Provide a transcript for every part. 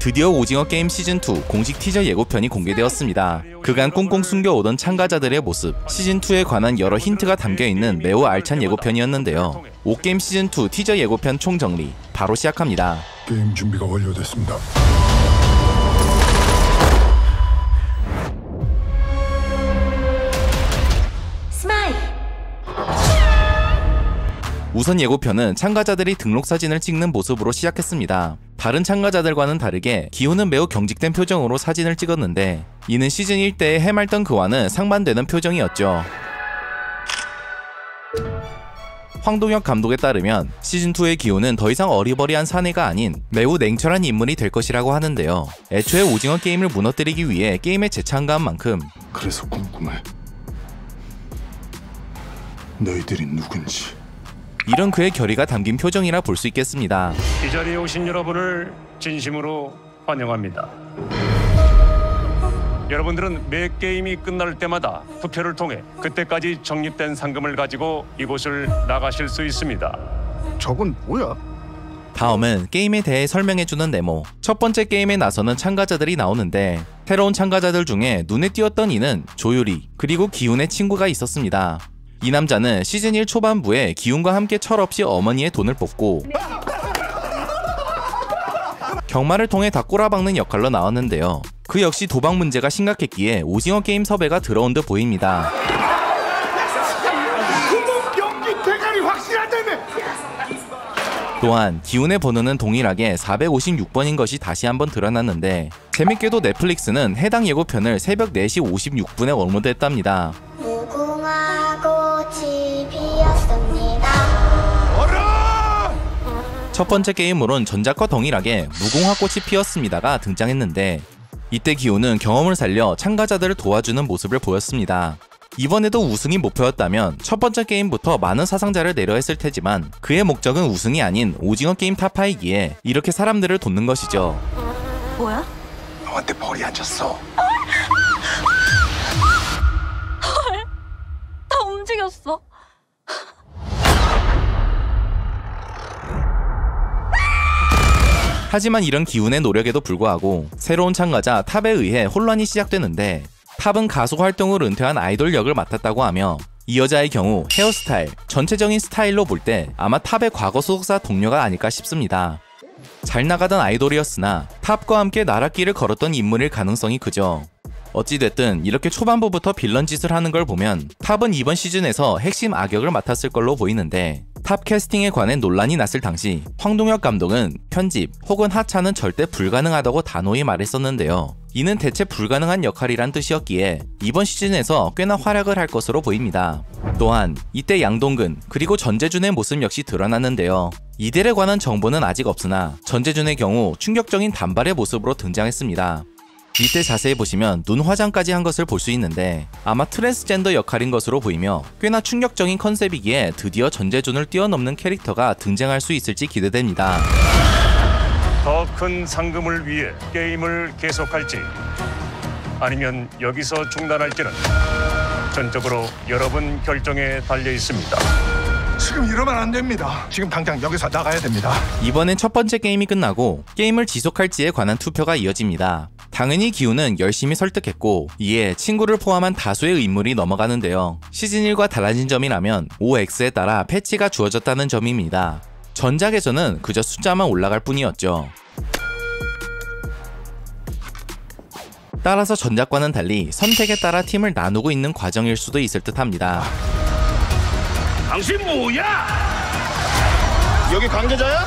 드디어 오징어 게임 시즌2 공식 티저 예고편이 공개되었습니다. 그간 꽁꽁 숨겨오던 참가자들의 모습, 시즌2에 관한 여러 힌트가 담겨있는 매우 알찬 예고편이었는데요. 오게임 시즌2 티저 예고편 총정리, 바로 시작합니다. 게임 준비가 완료됐습니다. 우선 예고편은 참가자들이 등록 사진을 찍는 모습으로 시작했습니다. 다른 참가자들과는 다르게 기훈은 매우 경직된 표정으로 사진을 찍었는데 이는 시즌 1때의 해맑던 그와는 상반되는 표정이었죠. 황동혁 감독에 따르면 시즌2의 기훈은 더 이상 어리버리한 사내가 아닌 매우 냉철한 인물이 될 것이라고 하는데요. 애초에 오징어 게임을 무너뜨리기 위해 게임에 재참가한 만큼 그래서 궁금해. 너희들이 누군지. 이런 그의 결의가 담긴 표정이라 볼 수 있겠습니다. 이 자리에 오신 여러분을 진심으로 환영합니다. 여러분들은 매 게임이 끝날 때마다 투표를 통해 그때까지 적립된 상금을 가지고 이곳을 나가실 수 있습니다. 저건 뭐야? 다음은 게임에 대해 설명해주는 네모. 첫 번째 게임에 나서는 참가자들이 나오는데 새로운 참가자들 중에 눈에 띄었던 이는 조유리, 그리고 기훈의 친구가 있었습니다. 이 남자는 시즌 1 초반부에 기훈과 함께 철없이 어머니의 돈을 뽑고 경마를 통해 다 꼬라박는 역할로 나왔는데요. 그 역시 도박 문제가 심각했기에 오징어 게임 섭외가 들어온 듯 보입니다. 또한 기훈의 번호는 동일하게 456번인 것이 다시 한번 드러났는데 재밌게도 넷플릭스는 해당 예고편을 새벽 4시 56분에 업로드했답니다. 첫 번째 게임으론 전작과 동일하게 무궁화 꽃이 피었습니다가 등장했는데 이때 기훈은 경험을 살려 참가자들을 도와주는 모습을 보였습니다. 이번에도 우승이 목표였다면 첫 번째 게임부터 많은 사상자를 내려 했을 테지만 그의 목적은 우승이 아닌 오징어 게임 타파이기에 이렇게 사람들을 돕는 것이죠. 뭐야? 너한테 벌이 앉았어. 헐, 다 움직였어. 하지만 이런 기훈의 노력에도 불구하고 새로운 참가자 탑에 의해 혼란이 시작되는데 탑은 가수 활동을 은퇴한 아이돌 역을 맡았다고 하며 이 여자의 경우 헤어스타일, 전체적인 스타일로 볼 때 아마 탑의 과거 소속사 동료가 아닐까 싶습니다. 잘 나가던 아이돌이었으나 탑과 함께 나랏길을 걸었던 인물일 가능성이 크죠. 어찌됐든 이렇게 초반부부터 빌런 짓을 하는 걸 보면 탑은 이번 시즌에서 핵심 악역을 맡았을 걸로 보이는데 탑 캐스팅에 관해 논란이 났을 당시 황동혁 감독은 편집 혹은 하차는 절대 불가능하다고 단호히 말했었는데요. 이는 대체 불가능한 역할이란 뜻이었기에 이번 시즌에서 꽤나 활약을 할 것으로 보입니다. 또한 이때 양동근 그리고 전재준의 모습 역시 드러났는데요. 이들에 관한 정보는 아직 없으나 전재준의 경우 충격적인 단발의 모습으로 등장했습니다. 이때 자세히 보시면 눈 화장까지 한 것을 볼 수 있는데 아마 트랜스젠더 역할인 것으로 보이며 꽤나 충격적인 컨셉이기에 드디어 전재준을 뛰어넘는 캐릭터가 등장할 수 있을지 기대됩니다. 더 큰 상금을 위해 게임을 계속할지 아니면 여기서 중단할지는 전적으로 여러분 결정에 달려 있습니다. 지금 이러면 안 됩니다. 지금 당장 여기서 나가야 됩니다. 이번엔 첫 번째 게임이 끝나고 게임을 지속할지에 관한 투표가 이어집니다. 당연히 기훈은 열심히 설득했고 이에 친구를 포함한 다수의 인물이 넘어가는데요. 시즌 1과 달라진 점이라면 OX에 따라 패치가 주어졌다는 점입니다. 전작에서는 그저 숫자만 올라갈 뿐이었죠. 따라서 전작과는 달리 선택에 따라 팀을 나누고 있는 과정일 수도 있을 듯합니다. 당신 뭐야? 여기 관계자야?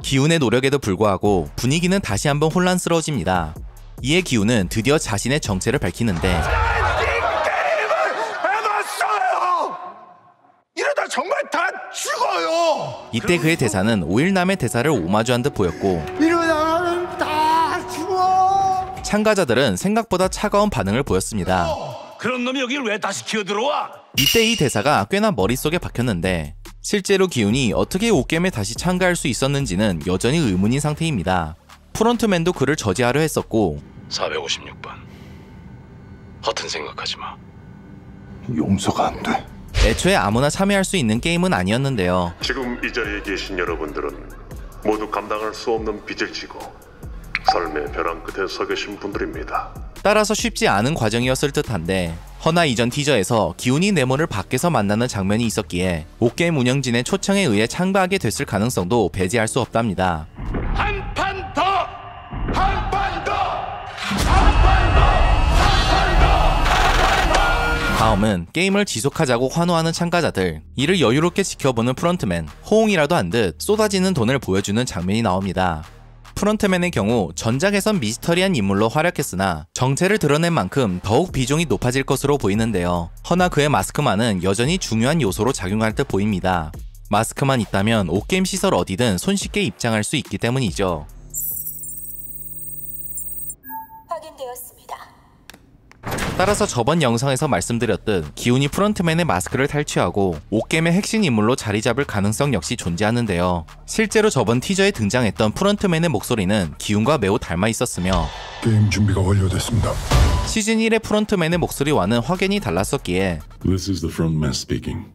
기훈의 노력에도 불구하고 분위기는 다시 한번 혼란스러워집니다. 이에 기훈은 드디어 자신의 정체를 밝히는데 이러다 정말 다 죽어요. 이때 그의 대사는 오일남의 대사를 오마주한 듯 보였고 이러다 다 죽어. 참가자들은 생각보다 차가운 반응을 보였습니다. 그런 놈이 여길 왜 다시 기어들어와? 이때 이 대사가 꽤나 머릿속에 박혔는데 실제로 기훈이 어떻게 오게임에 다시 참가할 수 있었는지는 여전히 의문인 상태입니다. 프론트맨도 그를 저지하려 했었고 456번 허튼 생각하지 마. 용서가 안 돼. 애초에 아무나 참여할 수 있는 게임은 아니었는데요. 지금 이 자리에 계신 여러분들은 모두 감당할 수 없는 빚을 지고 삶의 벼랑 끝에 서 계신 분들입니다. 따라서 쉽지 않은 과정이었을 듯한데 허나 이전 티저에서 기훈이 네모를 밖에서 만나는 장면이 있었기에 옥게임 운영진의 초청에 의해 참가하게 됐을 가능성도 배제할 수 없답니다. 한 판 더! 한 판 더! 다음은 게임을 지속하자고 환호하는 참가자들, 이를 여유롭게 지켜보는 프런트맨, 호응이라도 한 듯 쏟아지는 돈을 보여주는 장면이 나옵니다. 프런트맨의 경우 전작에선 미스터리한 인물로 활약했으나 정체를 드러낸 만큼 더욱 비중이 높아질 것으로 보이는데요. 허나 그의 마스크만은 여전히 중요한 요소로 작용할 듯 보입니다. 마스크만 있다면 옥게임 시설 어디든 손쉽게 입장할 수 있기 때문이죠. 확인되었습니다. 따라서 저번 영상에서 말씀드렸듯 기훈이 프런트맨의 마스크를 탈취하고 옥게임의 핵심 인물로 자리 잡을 가능성 역시 존재하는데요. 실제로 저번 티저에 등장했던 프런트맨의 목소리는 기훈과 매우 닮아 있었으며 게임 준비가 완료됐습니다. 시즌 1의 프런트맨의 목소리와는 확연히 달랐었기에 This is the frontman speaking.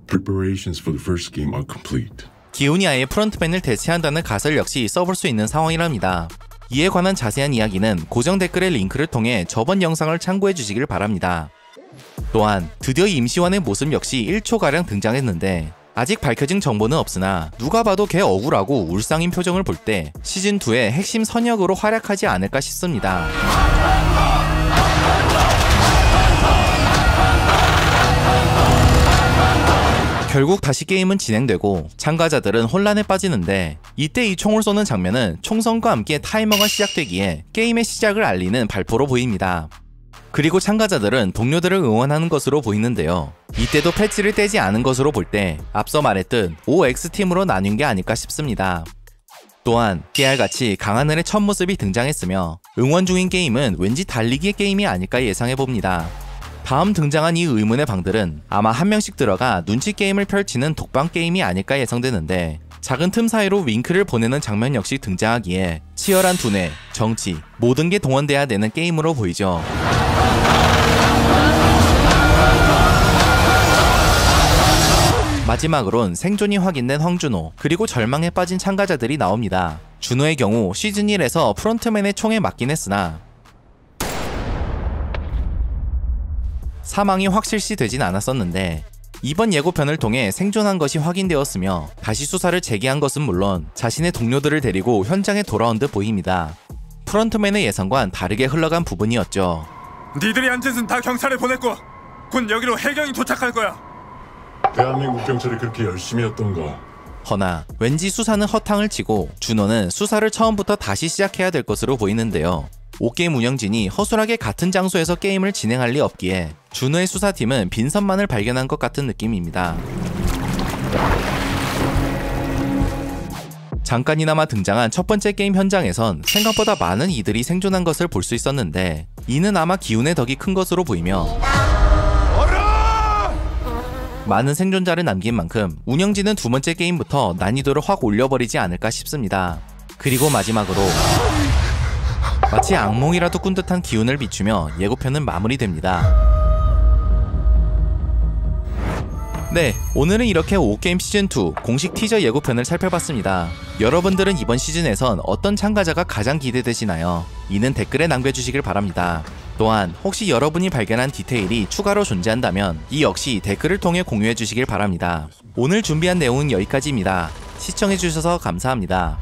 Preparations for the first game are complete. 기훈이 아예 프런트맨을 대체한다는 가설 역시 써볼 수 있는 상황이랍니다. 이에 관한 자세한 이야기는 고정 댓글의 링크를 통해 저번 영상을 참고해 주시길 바랍니다. 또한 드디어 임시완의 모습 역시 1초가량 등장했는데 아직 밝혀진 정보는 없으나 누가 봐도 걔 억울하고 울상인 표정을 볼 때 시즌2의 핵심 선역으로 활약하지 않을까 싶습니다. 결국 다시 게임은 진행되고 참가자들은 혼란에 빠지는데 이때 이 총을 쏘는 장면은 총성과 함께 타이머가 시작되기에 게임의 시작을 알리는 발포로 보입니다. 그리고 참가자들은 동료들을 응원하는 것으로 보이는데요. 이때도 패치를 떼지 않은 것으로 볼 때 앞서 말했듯 OX팀으로 나뉜 게 아닐까 싶습니다. 또한 깨알같이 강하늘의 첫 모습이 등장했으며 응원 중인 게임은 왠지 달리기의 게임이 아닐까 예상해봅니다. 다음 등장한 이 의문의 방들은 아마 한 명씩 들어가 눈치 게임을 펼치는 독방 게임이 아닐까 예상되는데 작은 틈 사이로 윙크를 보내는 장면 역시 등장하기에 치열한 두뇌, 정치, 모든 게 동원돼야 되는 게임으로 보이죠. 마지막으론 생존이 확인된 황준호, 그리고 절망에 빠진 참가자들이 나옵니다. 준호의 경우 시즌 1에서 프론트맨의 총에 맞긴 했으나 사망이 확실시 되진 않았었는데 이번 예고편을 통해 생존한 것이 확인되었으며 다시 수사를 재개한 것은 물론 자신의 동료들을 데리고 현장에 돌아온 듯 보입니다. 프런트맨의 예상과는 다르게 흘러간 부분이었죠. 니들이 한 짓은 다 경찰에 보냈고 곧 여기로 해경이 도착할 거야. 대한민국 경찰이 그렇게 열심히 했던가? 허나 왠지 수사는 허탕을 치고 준호는 수사를 처음부터 다시 시작해야 될 것으로 보이는데요. 옥게임 운영진이 허술하게 같은 장소에서 게임을 진행할 리 없기에 준호의 수사팀은 빈선만을 발견한 것 같은 느낌입니다. 잠깐이나마 등장한 첫 번째 게임 현장에선 생각보다 많은 이들이 생존한 것을 볼 수 있었는데 이는 아마 기훈의 덕이 큰 것으로 보이며 많은 생존자를 남긴 만큼 운영진은 두 번째 게임부터 난이도를 확 올려버리지 않을까 싶습니다. 그리고 마지막으로 마치 악몽이라도 꾼 듯한 기운을 비추며 예고편은 마무리됩니다. 네, 오늘은 이렇게 옥게임 시즌2 공식 티저 예고편을 살펴봤습니다. 여러분들은 이번 시즌에선 어떤 참가자가 가장 기대되시나요? 이는 댓글에 남겨주시길 바랍니다. 또한 혹시 여러분이 발견한 디테일이 추가로 존재한다면 이 역시 댓글을 통해 공유해주시길 바랍니다. 오늘 준비한 내용은 여기까지입니다. 시청해주셔서 감사합니다.